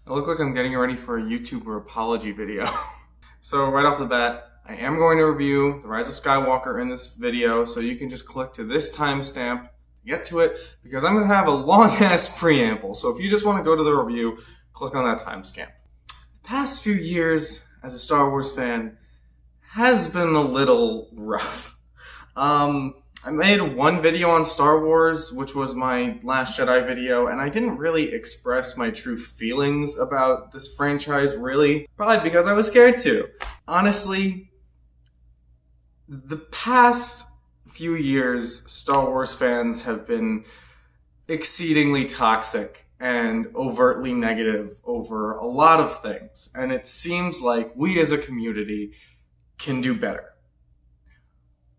I look like I'm getting ready for a YouTuber apology video. So right off the bat, I am going to review The Rise of Skywalker in this video, so you can just click to this timestamp to get to it, because I'm going to have a long-ass preamble. So if you just want to go to the review, click on that timestamp. The past few years, as a Star Wars fan, has been a little rough. I made one video on Star Wars, which was my Last Jedi video, and I didn't really express my true feelings about this franchise, really. Probably because I was scared to. Honestly, the past few years, Star Wars fans have been exceedingly toxic and overtly negative over a lot of things, and it seems like we as a community can do better.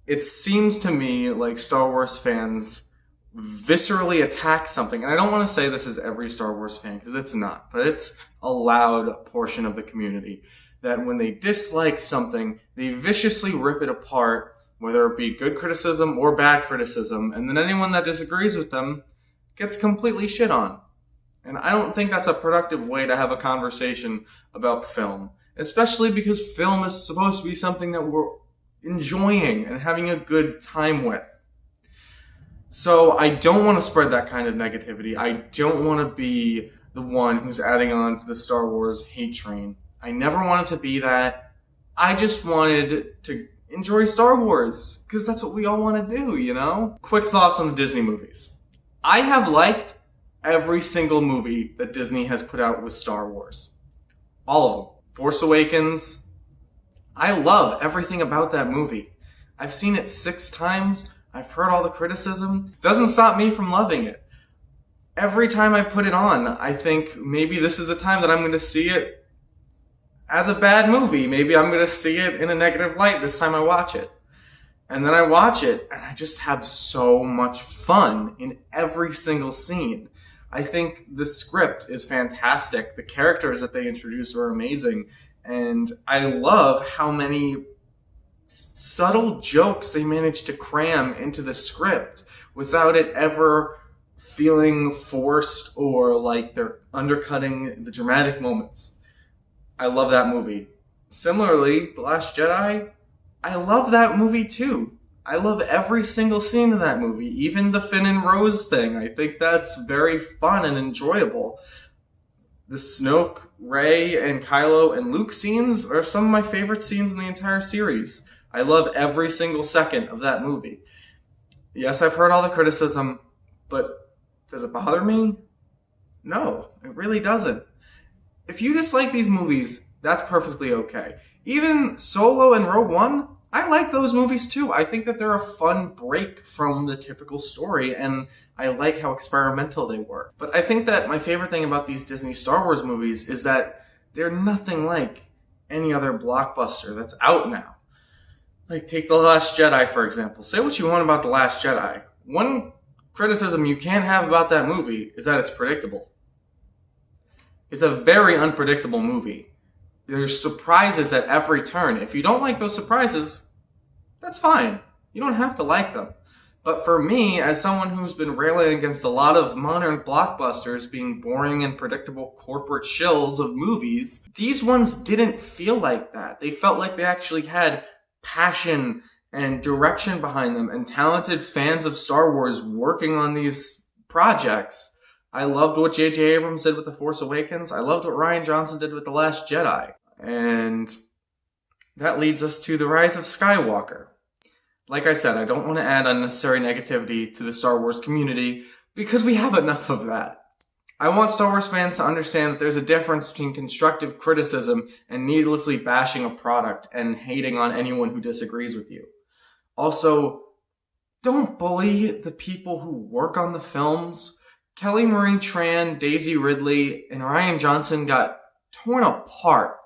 It seems to me like Star Wars fans viscerally attack something, and I don't want to say this is every Star Wars fan, because it's not, but it's a loud portion of the community, that when they dislike something, they viciously rip it apart, whether it be good criticism or bad criticism, and then anyone that disagrees with them gets completely shit on. And I don't think that's a productive way to have a conversation about film, especially because film is supposed to be something that we're enjoying and having a good time with. So I don't want to spread that kind of negativity. I don't want to be the one who's adding on to the Star Wars hate train. I never wanted to be that. I just wanted to enjoy Star Wars, because that's what we all want to do, you know? Quick thoughts on the Disney movies. I have liked every single movie that Disney has put out with Star Wars. All of them. Force Awakens. I love everything about that movie. I've seen it 6 times. I've heard all the criticism. Doesn't stop me from loving it. Every time I put it on, I think maybe this is a time that I'm going to see it as a bad movie. Maybe I'm going to see it in a negative light this time I watch it. And then I watch it, and I just have so much fun in every single scene. I think the script is fantastic. The characters that they introduce are amazing. And I love how many subtle jokes they managed to cram into the script without it ever feeling forced or like they're undercutting the dramatic moments. I love that movie. Similarly, The Last Jedi, I love that movie too. I love every single scene of that movie, even the Finn and Rose thing. I think that's very fun and enjoyable. The Snoke, Rey, and Kylo and Luke scenes are some of my favorite scenes in the entire series. I love every single second of that movie. Yes, I've heard all the criticism, but does it bother me? No, it really doesn't. If you dislike these movies, that's perfectly okay. Even Solo and Rogue One, I like those movies too. I think that they're a fun break from the typical story, and I like how experimental they were. But I think that my favorite thing about these Disney Star Wars movies is that they're nothing like any other blockbuster that's out now. Like, take The Last Jedi, for example. Say what you want about The Last Jedi. One criticism you can't have about that movie is that it's predictable. It's a very unpredictable movie. There's surprises at every turn. If you don't like those surprises, that's fine. You don't have to like them. But for me, as someone who's been railing against a lot of modern blockbusters being boring and predictable corporate shills of movies, these ones didn't feel like that. They felt like they actually had passion and direction behind them and talented fans of Star Wars working on these projects. I loved what J.J. Abrams did with The Force Awakens. I loved what Rian Johnson did with The Last Jedi. And that leads us to The Rise of Skywalker. Like I said, I don't want to add unnecessary negativity to the Star Wars community because we have enough of that. I want Star Wars fans to understand that there's a difference between constructive criticism and needlessly bashing a product and hating on anyone who disagrees with you. Also, don't bully the people who work on the films. Kelly Marie Tran, Daisy Ridley, and Rian Johnson got torn apart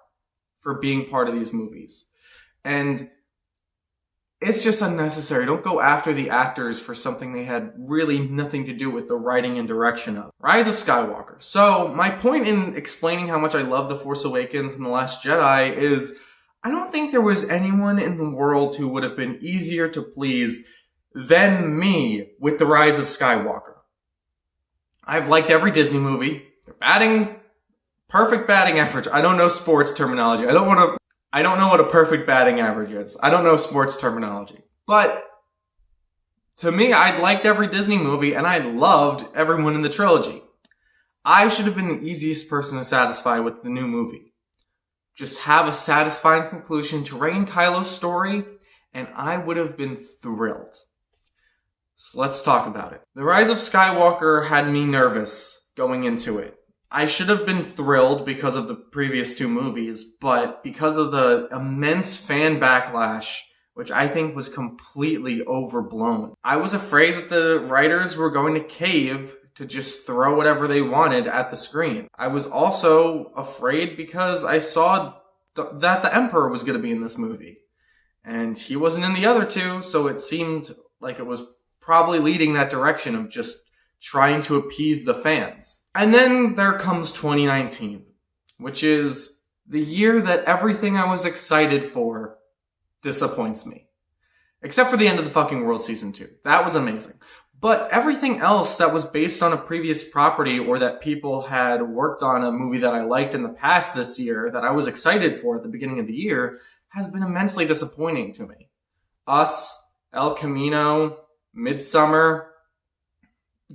for being part of these movies. And it's just unnecessary. Don't go after the actors for something they had really nothing to do with the writing and direction of. Rise of Skywalker. So, my point in explaining how much I love The Force Awakens and The Last Jedi is I don't think there was anyone in the world who would have been easier to please than me with The Rise of Skywalker. I've liked every Disney movie. They're batting Perfect batting average. I don't know sports terminology. I don't know what a perfect batting average is. I don't know sports terminology. But to me, I liked every Disney movie and I loved everyone in the trilogy. I should have been the easiest person to satisfy with the new movie. Just have a satisfying conclusion to Rey and Kylo's story, and I would have been thrilled. So let's talk about it. The Rise of Skywalker had me nervous going into it. I should have been thrilled because of the previous two movies, but because of the immense fan backlash, which I think was completely overblown, I was afraid that the writers were going to cave to just throw whatever they wanted at the screen. I was also afraid because I saw that the Emperor was going to be in this movie. And he wasn't in the other two, so it seemed like it was probably leading that direction of just trying to appease the fans. And then there comes 2019, which is the year that everything I was excited for disappoints me. Except for the end of the fucking World Season 2. That was amazing. But everything else that was based on a previous property or that people had worked on a movie that I liked in the past this year that I was excited for at the beginning of the year has been immensely disappointing to me. Us, El Camino, Midsummer,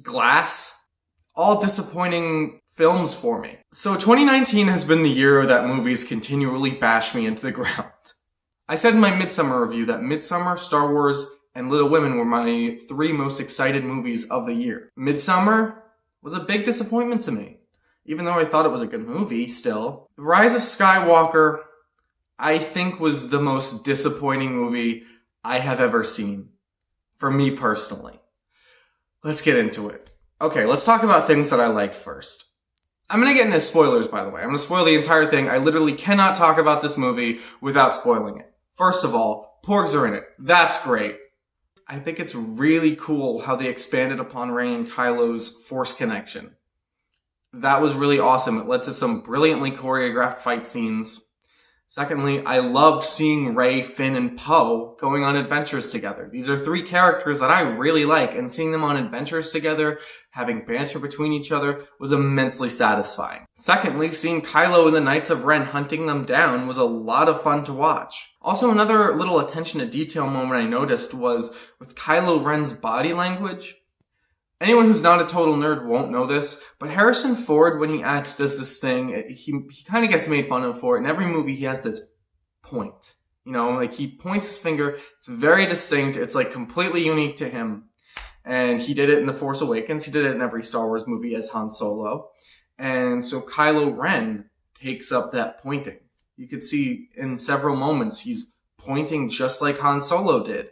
Glass, all disappointing films for me. So 2019 has been the year that movies continually bash me into the ground. I said in my Midsummer review that Midsummer, Star Wars, and Little Women were my 3 most excited movies of the year. Midsummer was a big disappointment to me. Even though I thought it was a good movie, still. The Rise of Skywalker, I think, was the most disappointing movie I have ever seen. For me personally. Let's get into it. Okay, let's talk about things that I liked first. I'm gonna get into spoilers, by the way. I'm gonna spoil the entire thing. I literally cannot talk about this movie without spoiling it. First of all, porgs are in it. That's great. I think it's really cool how they expanded upon Rey and Kylo's Force connection. That was really awesome. It led to some brilliantly choreographed fight scenes. Secondly, I loved seeing Rey, Finn, and Poe going on adventures together. These are 3 characters that I really like, and seeing them on adventures together, having banter between each other, was immensely satisfying. Secondly, seeing Kylo and the Knights of Ren hunting them down was a lot of fun to watch. Also, another little attention to detail moment I noticed was with Kylo Ren's body language. Anyone who's not a total nerd won't know this, but Harrison Ford, when he acts, does this thing, he kind of gets made fun of for it. In every movie, he has this point. You know, like he points his finger. It's very distinct. It's like completely unique to him. And he did it in The Force Awakens. He did it in every Star Wars movie as Han Solo. And so Kylo Ren takes up that pointing. You could see in several moments, he's pointing just like Han Solo did.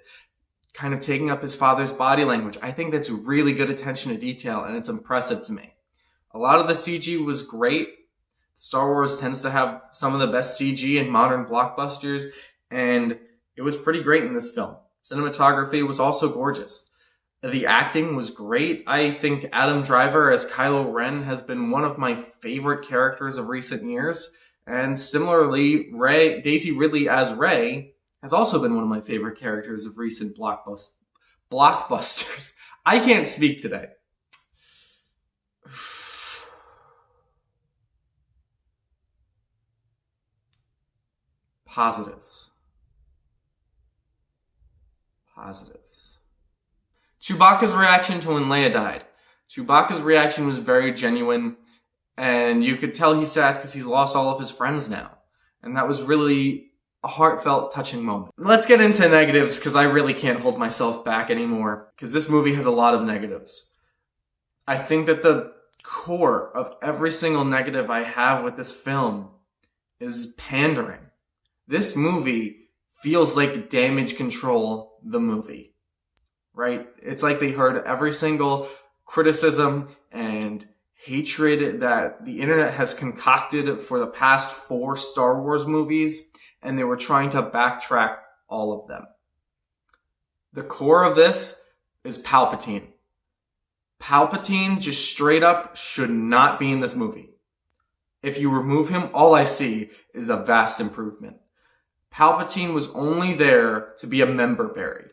Kind of taking up his father's body language. I think that's really good attention to detail, and it's impressive to me. A lot of the CG was great. Star Wars tends to have some of the best CG in modern blockbusters, and it was pretty great in this film. Cinematography was also gorgeous. The acting was great. I think Adam Driver as Kylo Ren has been one of my favorite characters of recent years, and similarly, Daisy Ridley as Rey has also been one of my favorite characters of recent blockbusters. I can't speak today. Positives. Chewbacca's reaction to when Leia died. Chewbacca's reaction was very genuine, and you could tell he's sad because he's lost all of his friends now. And that was really a heartfelt, touching moment. Let's get into negatives, because I really can't hold myself back anymore, because this movie has a lot of negatives. I think that the core of every single negative I have with this film is pandering. This movie feels like Damage Control, the movie. Right? It's like they heard every single criticism and hatred that the internet has concocted for the past 4 Star Wars movies, and they were trying to backtrack all of them. The core of this is Palpatine. Palpatine just straight up should not be in this movie. If you remove him, all I see is a vast improvement. Palpatine was only there to be a member berry.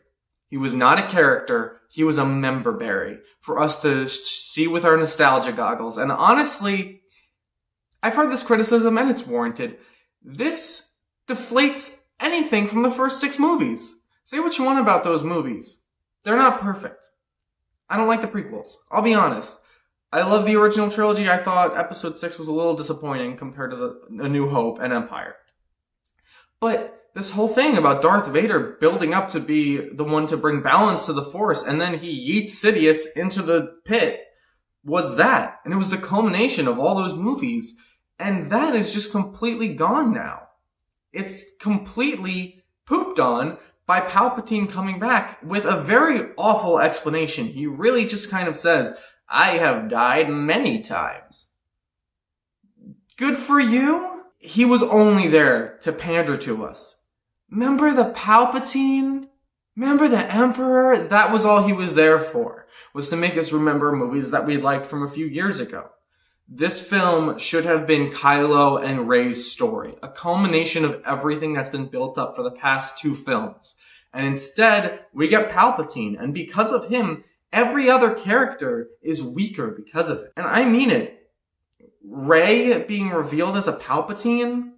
He was not a character, he was a member berry for us to see with our nostalgia goggles. And honestly, I've heard this criticism and it's warranted. This deflates anything from the first 6 movies. Say what you want about those movies. They're not perfect. I don't like the prequels. I'll be honest. I love the original trilogy. I thought episode 6 was a little disappointing compared to A New Hope and Empire. But this whole thing about Darth Vader building up to be the one to bring balance to the Force, and then he yeets Sidious into the pit, was that. And it was the culmination of all those movies. And that is just completely gone now. It's completely pooped on by Palpatine coming back with a very awful explanation. He really just kind of says, I have died many times. Good for you. He was only there to pander to us. Remember the Palpatine? Remember the Emperor? That was all he was there for, was to make us remember movies that we liked from a few years ago. This film should have been Kylo and Rey's story, a culmination of everything that's been built up for the past 2 films. And instead, we get Palpatine, and because of him, every other character is weaker because of it. And I mean it. Rey being revealed as a Palpatine,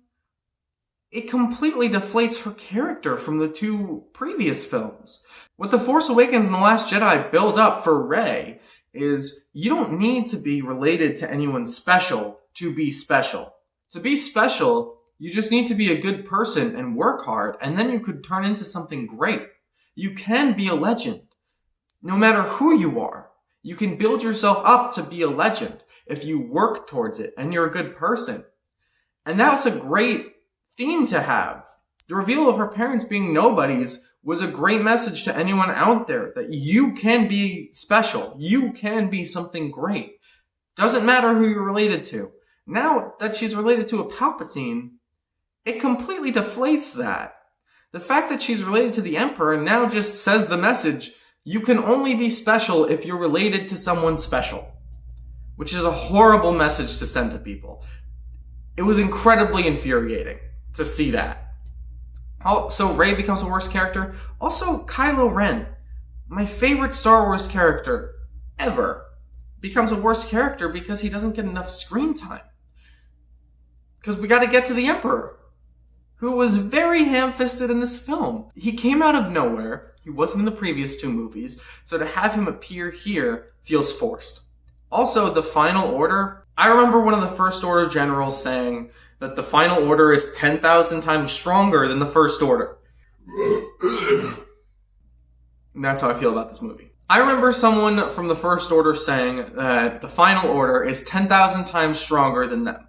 it completely deflates her character from the 2 previous films. What The Force Awakens and The Last Jedi build up for Rey is you don't need to be related to anyone special to be special. To be special, you just need to be a good person and work hard, and then you could turn into something great. You can be a legend. No matter who you are, you can build yourself up to be a legend if you work towards it and you're a good person. And that's a great theme to have. The reveal of her parents being nobodies was a great message to anyone out there that you can be special. You can be something great. Doesn't matter who you're related to. Now that she's related to a Palpatine, it completely deflates that. The fact that she's related to the Emperor now just says the message, you can only be special if you're related to someone special. Which is a horrible message to send to people. It was incredibly infuriating to see that. So Rey becomes a worse character. Also, Kylo Ren, my favorite Star Wars character ever, becomes a worse character because he doesn't get enough screen time. Because we gotta get to the Emperor, who was very ham-fisted in this film. He came out of nowhere. He wasn't in the previous 2 movies, so to have him appear here feels forced. Also, the Final Order. I remember one of the First Order generals saying that the Final Order is 10,000 times stronger than the First Order. And that's how I feel about this movie. I remember someone from the First Order saying that the Final Order is 10,000 times stronger than them.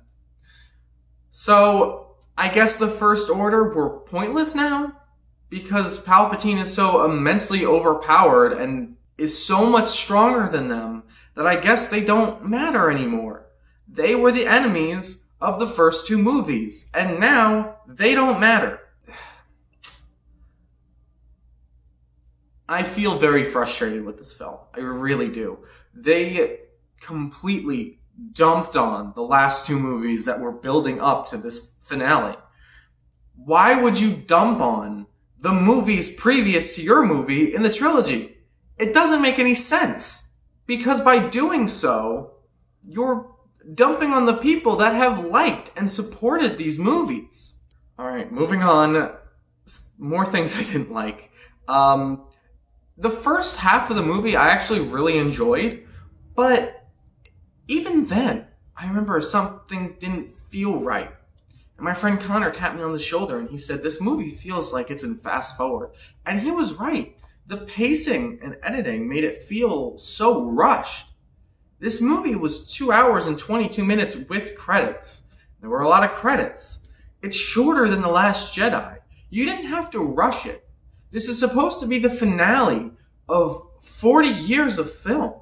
So, I guess the First Order were pointless now? Because Palpatine is so immensely overpowered and is so much stronger than them that I guess they don't matter anymore. They were the enemies of the first 2 movies, and now they don't matter. I feel very frustrated with this film. I really do. They completely dumped on the last 2 movies that were building up to this finale. Why would you dump on the movies previous to your movie in the trilogy? It doesn't make any sense. Because by doing so, you're dumping on the people that have liked and supported these movies. Alright, moving on. More things I didn't like. The first half of the movie I actually really enjoyed, but even then, I remember something didn't feel right. And my friend Connor tapped me on the shoulder and he said, this movie feels like it's in fast forward. And he was right. The pacing and editing made it feel so rushed. This movie was 2 hours and 22 minutes with credits. There were a lot of credits. It's shorter than The Last Jedi. You didn't have to rush it. This is supposed to be the finale of 40 years of film.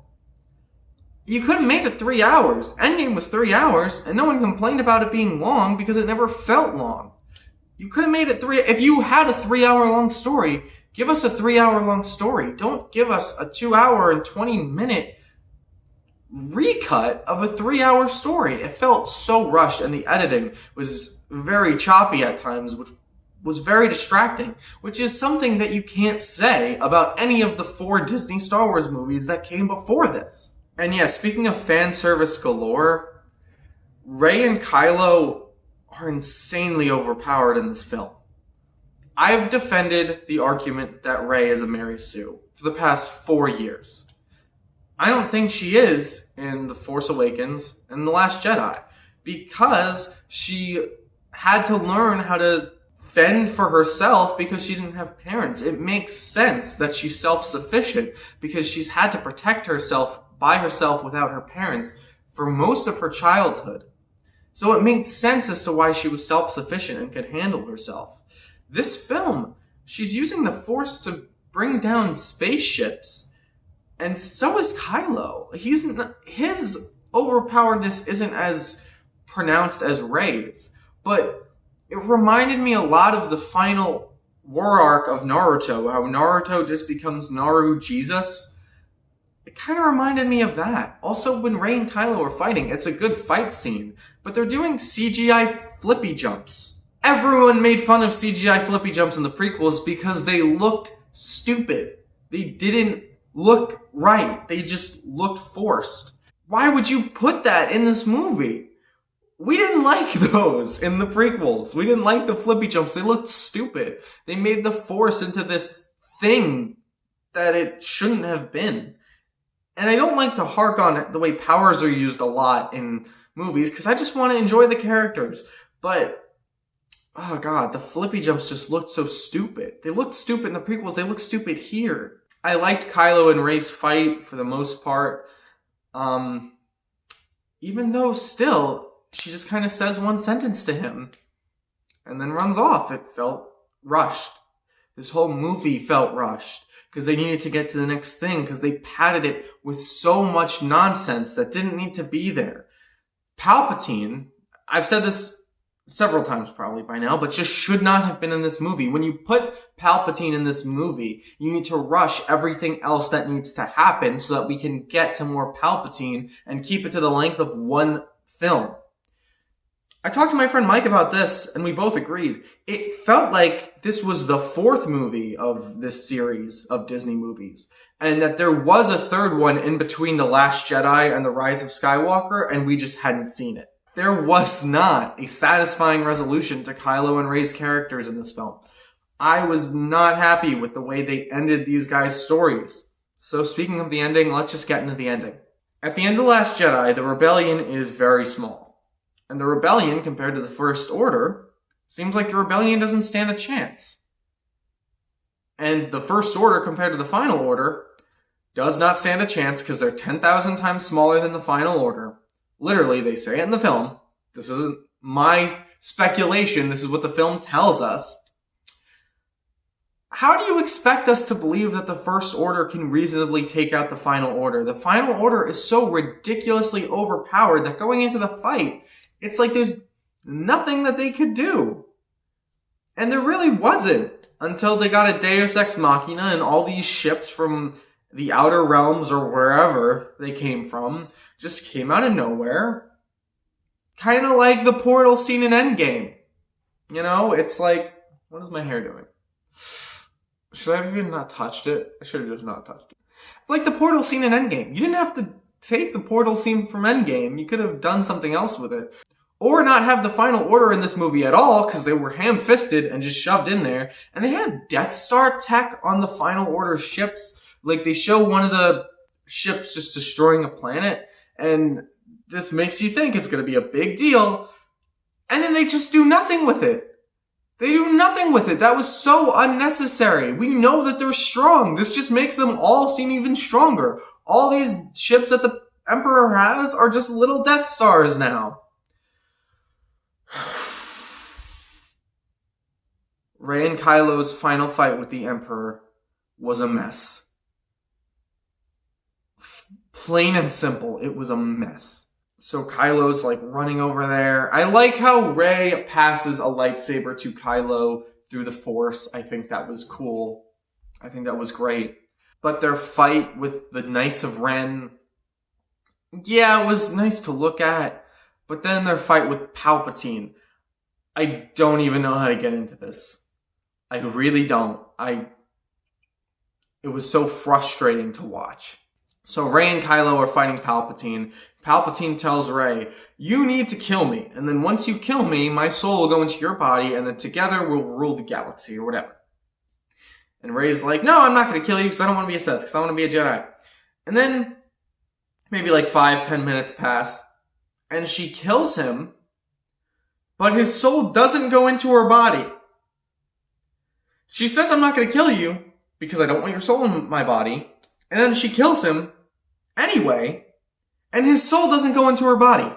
You could have made it 3 hours. Endgame was 3 hours, and no one complained about it being long because it never felt long. You could have made it if you had a 3 hour long story, give us a 3 hour long story. Don't give us a 2 hour and 20 minute recut of a 3 hour story. It felt so rushed, and the editing was very choppy at times, which was very distracting, which is something that you can't say about any of the 4 Disney Star Wars movies that came before this. And yeah, speaking of fan service galore, Rey and Kylo are insanely overpowered in this film. I've defended the argument that Rey is a Mary Sue for the past 4 years. I don't think she is in The Force Awakens and The Last Jedi because she had to learn how to fend for herself because she didn't have parents. It makes sense that she's self-sufficient because she's had to protect herself by herself without her parents for most of her childhood. So it made sense as to why she was self-sufficient and could handle herself. This film, she's using the Force to bring down spaceships, and so is Kylo. His overpoweredness isn't as pronounced as Rey's, but it reminded me a lot of the final war arc of Naruto, how Naruto just becomes Naru Jesus. It kind of reminded me of that. Also, when Rey and Kylo are fighting, it's a good fight scene, but they're doing CGI flippy jumps. Everyone made fun of CGI flippy jumps in the prequels because they looked stupid. They didn't look right. They just looked forced. Why would you put that in this movie? We didn't like those in the prequels. We didn't like the flippy jumps. They looked stupid. They made the Force into this thing that it shouldn't have been. And I don't like to hark on the way powers are used a lot in movies because I just want to enjoy the characters. But, oh god, the flippy jumps just looked so stupid. They looked stupid in the prequels. They look stupid here. I liked Kylo and Rey's fight for the most part. Even though still, she just kind of says one sentence to him and then runs off. It felt rushed. This whole movie felt rushed because they needed to get to the next thing because they padded it with so much nonsense that didn't need to be there. Palpatine, I've said this several times probably by now, but just should not have been in this movie. When you put Palpatine in this movie, you need to rush everything else that needs to happen so that we can get to more Palpatine and keep it to the length of one film. I talked to my friend Mike about this, and we both agreed. It felt like this was the fourth movie of this series of Disney movies, and that there was a third one in between The Last Jedi and The Rise of Skywalker, and we just hadn't seen it. There was not a satisfying resolution to Kylo and Rey's characters in this film. I was not happy with the way they ended these guys' stories. So speaking of the ending, let's just get into the ending. At the end of The Last Jedi, the rebellion is very small. And the rebellion, compared to the First Order, seems like the rebellion doesn't stand a chance. And the First Order, compared to the Final Order, does not stand a chance because they're 10,000 times smaller than the Final Order. Literally, they say it in the film. This isn't my speculation. This is what the film tells us. How do you expect us to believe that the First Order can reasonably take out the Final Order? The Final Order is so ridiculously overpowered that going into the fight, it's like there's nothing that they could do. And there really wasn't until they got a Deus Ex Machina and all these ships from the Outer Realms or wherever they came from just came out of nowhere. Kind of like the portal scene in Endgame. You know, it's like, what is my hair doing? Should I have even not touched it? I should have just not touched it. Like the portal scene in Endgame. You didn't have to take the portal scene from Endgame. You could have done something else with it. Or not have the Final Order in this movie at all, because they were ham-fisted and just shoved in there. And they had Death Star tech on the Final Order ships. Like, they show one of the ships just destroying a planet, and this makes you think it's going to be a big deal. And then they just do nothing with it. They do nothing with it. That was so unnecessary. We know that they're strong. This just makes them all seem even stronger. All these ships that the Emperor has are just little Death Stars now. Rey and Kylo's final fight with the Emperor was a mess. Plain and simple, it was a mess. So Kylo's like running over there. I like how Rey passes a lightsaber to Kylo through the Force. I think that was cool. I think that was great. But their fight with the Knights of Ren, yeah, it was nice to look at. But then their fight with Palpatine, I don't even know how to get into this. I really don't. It was so frustrating to watch. So Rey and Kylo are fighting Palpatine. Palpatine tells Rey, "You need to kill me, and then once you kill me, my soul will go into your body, and then together we'll rule the galaxy," or whatever. And Rey's like, "No, I'm not going to kill you because I don't want to be a Sith, because I want to be a Jedi." And then maybe like 5-10 minutes pass, and she kills him, but his soul doesn't go into her body. She says, "I'm not going to kill you because I don't want your soul in my body." And then she kills him anyway, and his soul doesn't go into her body.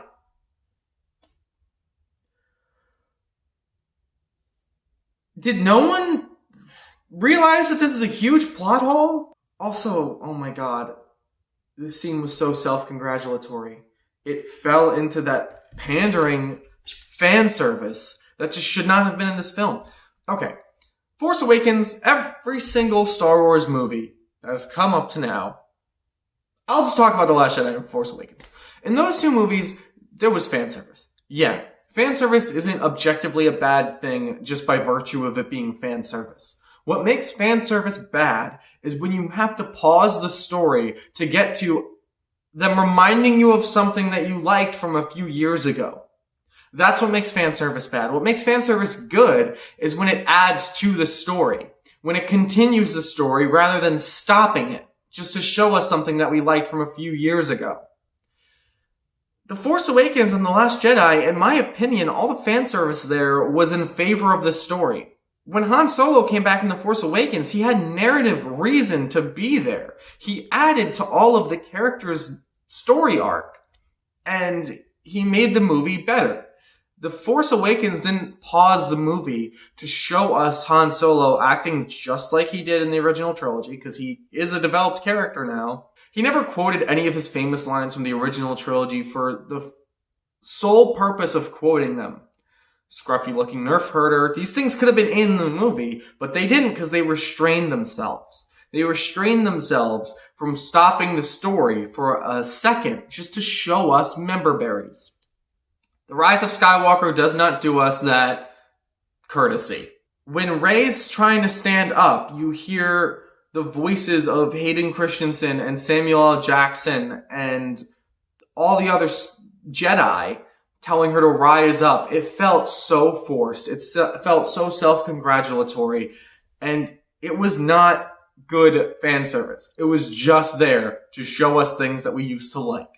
Did no one realize that this is a huge plot hole? Also, oh my god, this scene was so self-congratulatory. It fell into that pandering fan service that just should not have been in this film. Okay, Force Awakens, every single Star Wars movie that has come up to now, I'll just talk about The Last Jedi and Force Awakens. In those two movies, there was fan service. Yeah, fan service isn't objectively a bad thing just by virtue of it being fan service. What makes fan service bad is when you have to pause the story to get to them reminding you of something that you liked from a few years ago. That's what makes fan service bad. What makes fan service good is when it adds to the story. When it continues the story rather than stopping it, just to show us something that we liked from a few years ago. The Force Awakens and The Last Jedi, in my opinion, all the fan service there was in favor of the story. When Han Solo came back in The Force Awakens, he had narrative reason to be there. He added to all of the characters' story arc, and he made the movie better. The Force Awakens didn't pause the movie to show us Han Solo acting just like he did in the original trilogy, because he is a developed character now. He never quoted any of his famous lines from the original trilogy for the sole purpose of quoting them. Scruffy-looking nerf herder. These things could have been in the movie, but they didn't because they restrained themselves. They restrained themselves from stopping the story for a second just to show us member berries. The Rise of Skywalker does not do us that courtesy. When Rey's trying to stand up, you hear the voices of Hayden Christensen and Samuel L. Jackson and all the other Jedi telling her to rise up. It felt so forced. It felt so self-congratulatory. And it was not good fan service. It was just there to show us things that we used to like.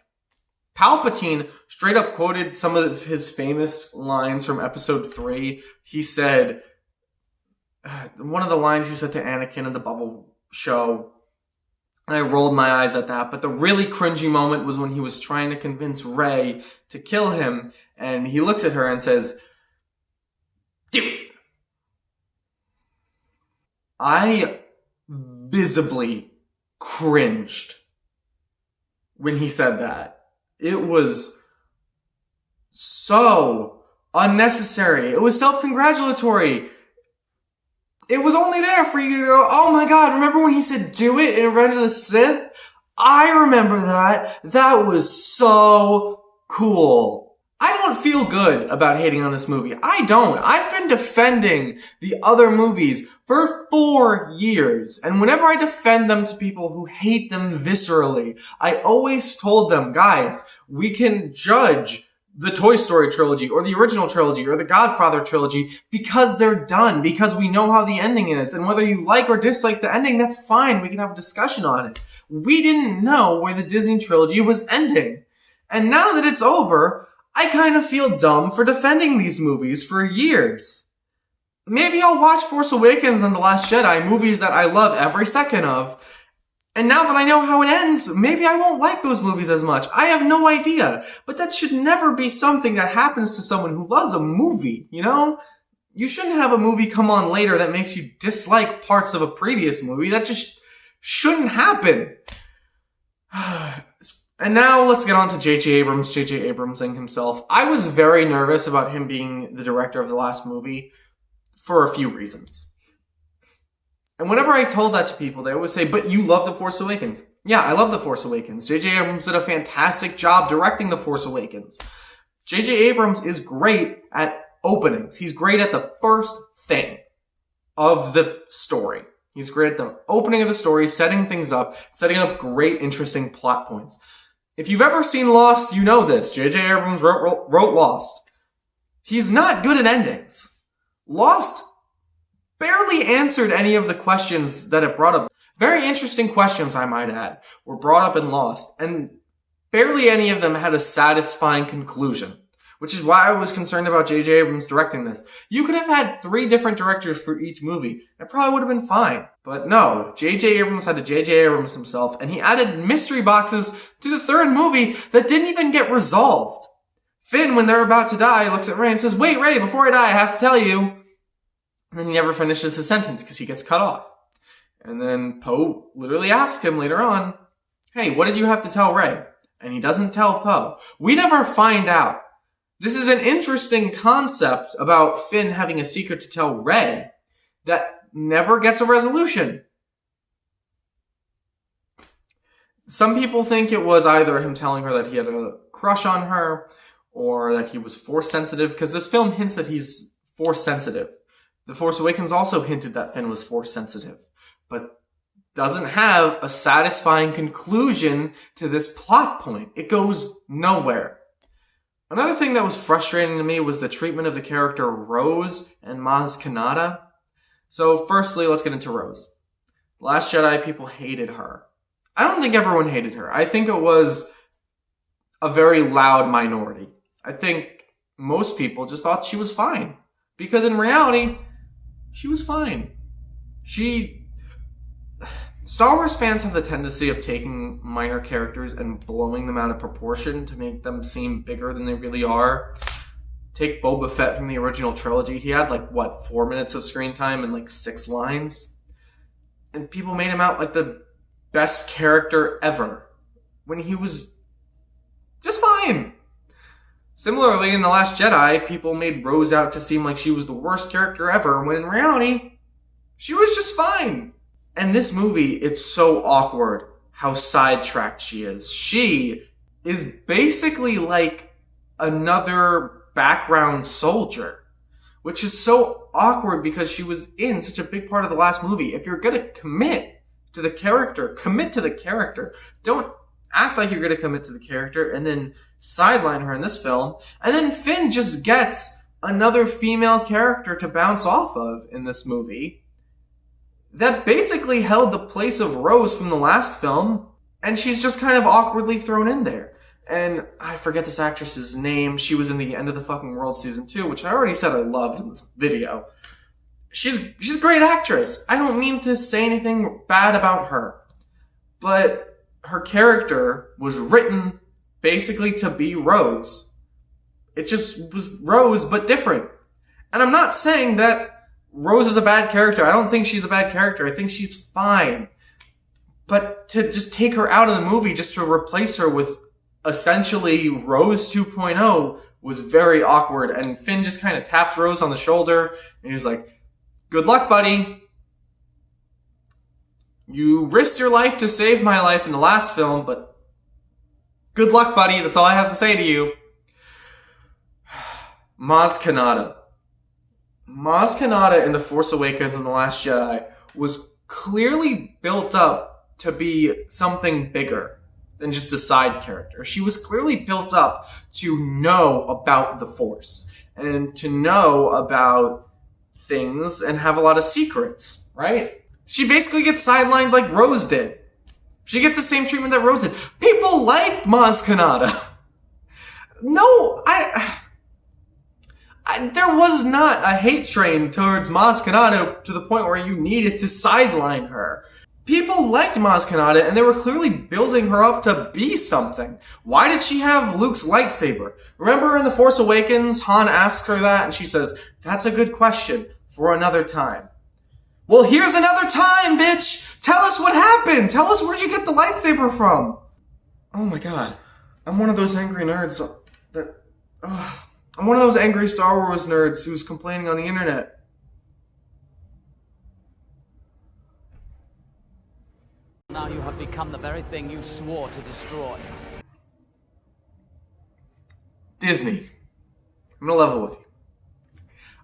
Palpatine straight up quoted some of his famous lines from episode 3. He said, one of the lines he said to Anakin in the bubble show, and I rolled my eyes at that, but the really cringy moment was when he was trying to convince Rey to kill him, and he looks at her and says, "Do it." I visibly cringed when he said that. It was so unnecessary. It was self-congratulatory. It was only there for you to go, "Oh my god, remember when he said do it in Revenge of the Sith?" I remember that. That was so cool. I don't feel good about hating on this movie. I don't. I've been defending the other movies for 4 years. And whenever I defend them to people who hate them viscerally, I always told them, guys, we can judge the Toy Story trilogy or the original trilogy or the Godfather trilogy because they're done, because we know how the ending is. And whether you like or dislike the ending, that's fine. We can have a discussion on it. We didn't know where the Disney trilogy was ending. And now that it's over, I kind of feel dumb for defending these movies for years. Maybe I'll watch Force Awakens and The Last Jedi, movies that I love every second of. And now that I know how it ends, maybe I won't like those movies as much. I have no idea. But that should never be something that happens to someone who loves a movie, you know? You shouldn't have a movie come on later that makes you dislike parts of a previous movie. That just shouldn't happen. And now let's get on to J.J. Abrams himself. I was very nervous about him being the director of the last movie for a few reasons. And whenever I told that to people, they always say, "But you love The Force Awakens." Yeah, I love The Force Awakens. J.J. Abrams did a fantastic job directing The Force Awakens. J.J. Abrams is great at openings. He's great at the first thing of the story. He's great at the opening of the story, setting things up, setting up great, interesting plot points. If you've ever seen Lost, you know this. J.J. Abrams wrote Lost. He's not good at endings. Lost barely answered any of the questions that it brought up. Very interesting questions, I might add, were brought up in Lost, and barely any of them had a satisfying conclusion, which is why I was concerned about J.J. Abrams directing this. You could have had 3 different directors for each movie. It probably would have been fine. But no, J.J. Abrams had to J.J. Abrams himself, and he added mystery boxes to the 3rd movie that didn't even get resolved. Finn, when they're about to die, looks at Ray and says, "Wait, Ray, before I die, I have to tell you." And then he never finishes his sentence because he gets cut off. And then Poe literally asks him later on, "Hey, what did you have to tell Ray?" And he doesn't tell Poe. We never find out. This is an interesting concept about Finn having a secret to tell Ray that never gets a resolution. Some people think it was either him telling her that he had a crush on her or that he was force sensitive, because this film hints that he's force sensitive. The Force Awakens also hinted that Finn was force sensitive, but doesn't have a satisfying conclusion to this plot point. It goes nowhere. Another thing that was frustrating to me was the treatment of the character Rose and Maz Kanata. So firstly, let's get into Rose. The Last Jedi, people hated her. I don't think everyone hated her. I think it was a very loud minority. I think most people just thought she was fine. Because in reality, she was fine. Star Wars fans have the tendency of taking minor characters and blowing them out of proportion to make them seem bigger than they really are. Take Boba Fett from the original trilogy. He had 4 minutes of screen time and 6 lines. And people made him out like the best character ever, when he was just fine. Similarly, in The Last Jedi, people made Rose out to seem like she was the worst character ever, when in reality, she was just fine. And this movie, it's so awkward how sidetracked she is. She is basically like another background soldier, which is so awkward because she was in such a big part of the last movie. If you're gonna commit to the character, commit to the character. Don't act like you're gonna commit to the character and then sideline her in this film. And then Finn just gets another female character to bounce off of in this movie that basically held the place of Rose from the last film, and she's just kind of awkwardly thrown in there. And I forget this actress's name. She was in The End of the Fucking World Season 2, which I already said I loved in this video. She's a great actress. I don't mean to say anything bad about her, but her character was written basically to be Rose. It just was Rose, but different. And I'm not saying that Rose is a bad character. I don't think she's a bad character. I think she's fine. But to just take her out of the movie just to replace her with essentially Rose 2.0 was very awkward. And Finn just kind of taps Rose on the shoulder and he's like, "Good luck, buddy. You risked your life to save my life in the last film, but good luck, buddy. That's all I have to say to you." Maz Kanata. Maz Kanata in The Force Awakens and The Last Jedi was clearly built up to be something bigger than just a side character. She was clearly built up to know about the Force and to know about things and have a lot of secrets, right? She basically gets sidelined like Rose did. She gets the same treatment that Rose did. People liked Maz Kanata. No, there was not a hate train towards Maz Kanata to the point where you needed to sideline her. People liked Maz Kanata, and they were clearly building her up to be something. Why did she have Luke's lightsaber? Remember in The Force Awakens, Han asks her that, and she says, "That's a good question for another time." Well, here's another time, bitch! Tell us what happened! Tell us where'd you get the lightsaber from? Oh my god. I'm one of those angry nerds that... I'm one of those angry Star Wars nerds who's complaining on the internet. Now you have become the very thing you swore to destroy. Disney. I'm gonna level with you.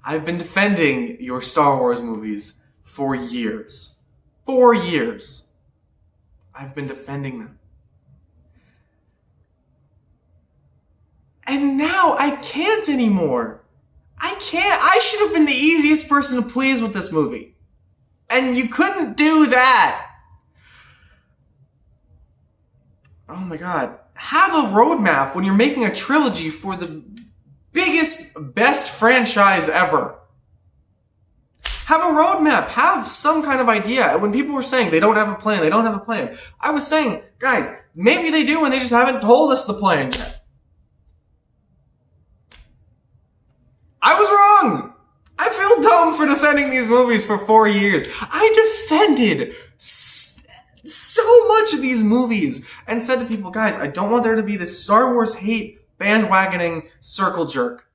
I've been defending your Star Wars movies for years. 4 years, I've been defending them. And now I can't anymore. I can't. I should have been the easiest person to please with this movie. And you couldn't do that. Oh my god. Have a roadmap when you're making a trilogy for the biggest, best franchise ever. Have a roadmap. Have some kind of idea. When people were saying they don't have a plan, I was saying, guys, maybe they do and they just haven't told us the plan yet. I was wrong! I feel dumb for defending these movies for 4 years. I defended so much of these movies and said to people, guys, I don't want there to be this Star Wars hate bandwagoning circle jerk.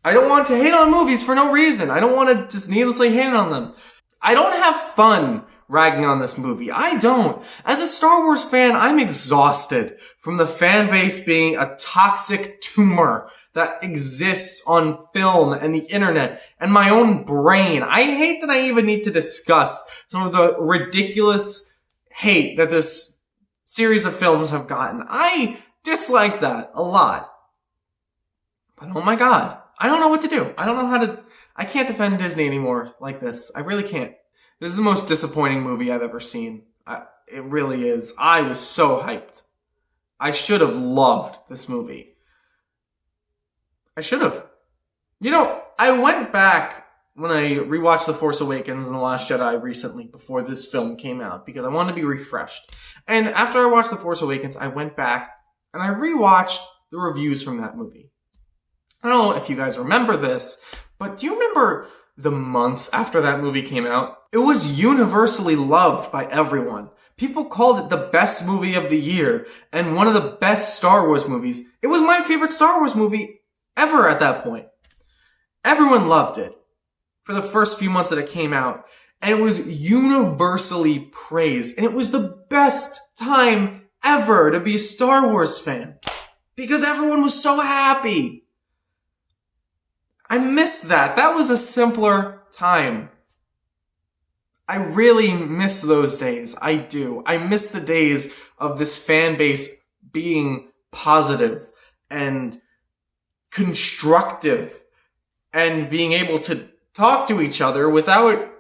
I don't want to hate on movies for no reason. I don't want to just needlessly hate on them. I don't have fun ragging on this movie. I don't. As a Star Wars fan, I'm exhausted from the fan base being a toxic tumor that exists on film and the internet and my own brain. I hate that I even need to discuss some of the ridiculous hate that this series of films have gotten. I dislike that a lot. But oh my god, I don't know what to do. I can't defend Disney anymore like this. I really can't. This is the most disappointing movie I've ever seen. It really is. I was so hyped. I should have loved this movie. I should have. You know, I went back when I rewatched The Force Awakens and The Last Jedi recently before this film came out because I wanted to be refreshed. And after I watched The Force Awakens, I went back and I rewatched the reviews from that movie. I don't know if you guys remember this, but do you remember the months after that movie came out? It was universally loved by everyone. People called it the best movie of the year and one of the best Star Wars movies. It was my favorite Star Wars movie ever at that point. Everyone loved it for the first few months that it came out. And it was universally praised. And it was the best time ever to be a Star Wars fan. Because everyone was so happy. I miss that. That was a simpler time. I really miss those days. I do. I miss the days of this fan base being positive and constructive and being able to talk to each other without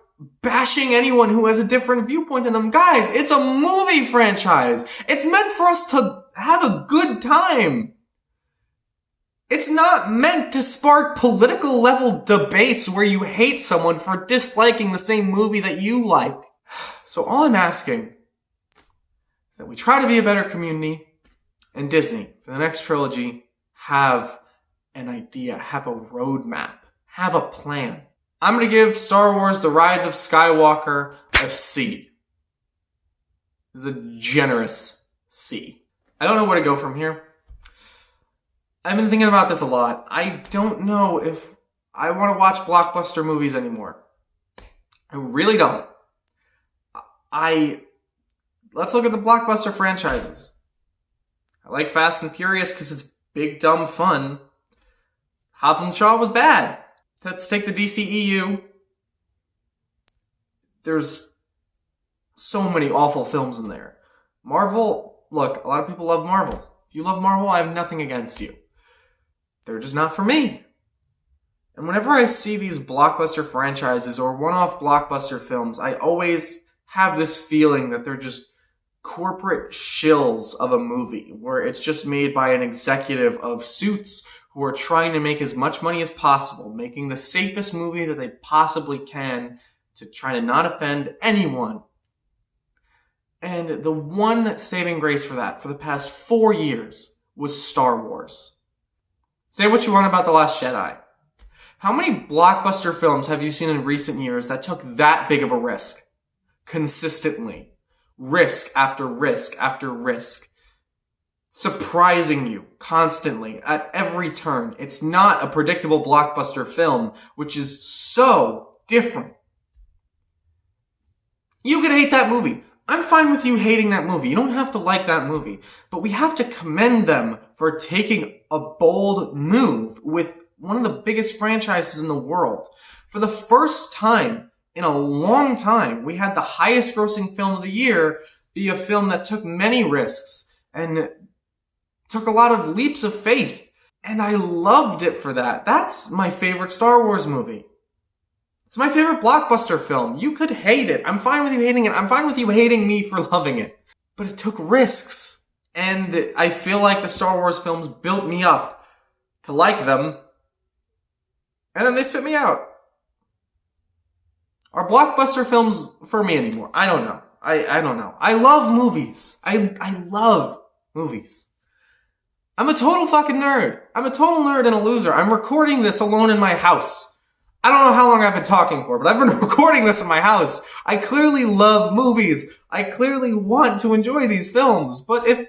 bashing anyone who has a different viewpoint than them. Guys, it's a movie franchise. It's meant for us to have a good time. It's not meant to spark political level debates where you hate someone for disliking the same movie that you like. So all I'm asking is that we try to be a better community, and Disney, for the next trilogy, have an idea, have a roadmap, have a plan. I'm going to give Star Wars The Rise of Skywalker a C. This is a generous C. I don't know where to go from here. I've been thinking about this a lot. I don't know if I want to watch blockbuster movies anymore. I really don't. Let's look at the blockbuster franchises. I like Fast and Furious because it's big, dumb fun. Hobbs and Shaw was bad. Let's take the DCEU. There's so many awful films in there. Marvel, look, a lot of people love Marvel. If you love Marvel, I have nothing against you. They're just not for me. And whenever I see these blockbuster franchises or one-off blockbuster films, I always have this feeling that they're just corporate shills of a movie, where it's just made by an executive of Suits who are trying to make as much money as possible, making the safest movie that they possibly can to try to not offend anyone. And the one saving grace for that, for the past 4 years, was Star Wars. Say what you want about The Last Jedi. How many blockbuster films have you seen in recent years that took that big of a risk? Consistently. Risk after risk after risk. Surprising you constantly at every turn. It's not a predictable blockbuster film, which is so different. You could hate that movie. I'm fine with you hating that movie. You don't have to like that movie. But we have to commend them for taking a bold move with one of the biggest franchises in the world. For the first time in a long time, we had the highest grossing film of the year be a film that took many risks and took a lot of leaps of faith. And I loved it for that. That's my favorite Star Wars movie. It's my favorite blockbuster film. You could hate it. I'm fine with you hating it. I'm fine with you hating me for loving it. But it took risks. And I feel like the Star Wars films built me up to like them. And then they spit me out. Are blockbuster films for me anymore? I don't know. I don't know. I love movies. I love movies. I'm a total fucking nerd. I'm a total nerd and a loser. I'm recording this alone in my house. I don't know how long I've been talking for, but I've been recording this in my house. I clearly love movies. I clearly want to enjoy these films. But if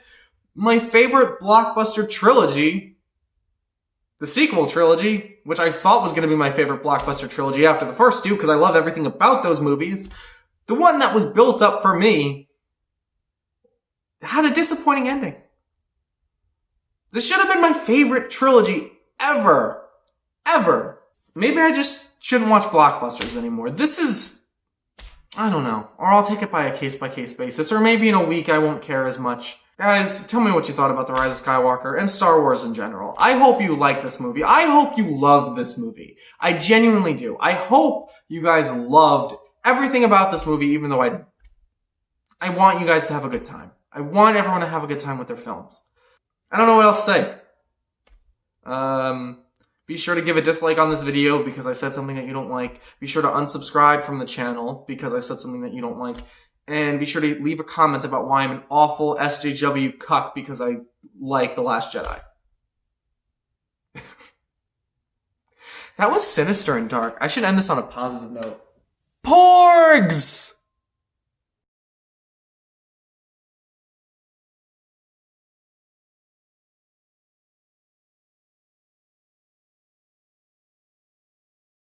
my favorite blockbuster trilogy, the sequel trilogy, which I thought was going to be my favorite blockbuster trilogy after the first two, because I love everything about those movies, the one that was built up for me had a disappointing ending. This should have been my favorite trilogy ever. Ever. Maybe I just shouldn't watch blockbusters anymore. This is, I don't know. Or I'll take it by a case-by-case basis. Or maybe in a week I won't care as much. Guys, tell me what you thought about The Rise of Skywalker and Star Wars in general. I hope you like this movie. I hope you loved this movie. I genuinely do. I hope you guys loved everything about this movie, even though I didn't. I want you guys to have a good time. I want everyone to have a good time with their films. I don't know what else to say. Be sure to give a dislike on this video because I said something that you don't like. Be sure to unsubscribe from the channel because I said something that you don't like. And be sure to leave a comment about why I'm an awful SJW cuck because I like The Last Jedi. That was sinister and dark. I should end this on a positive note. Porgs!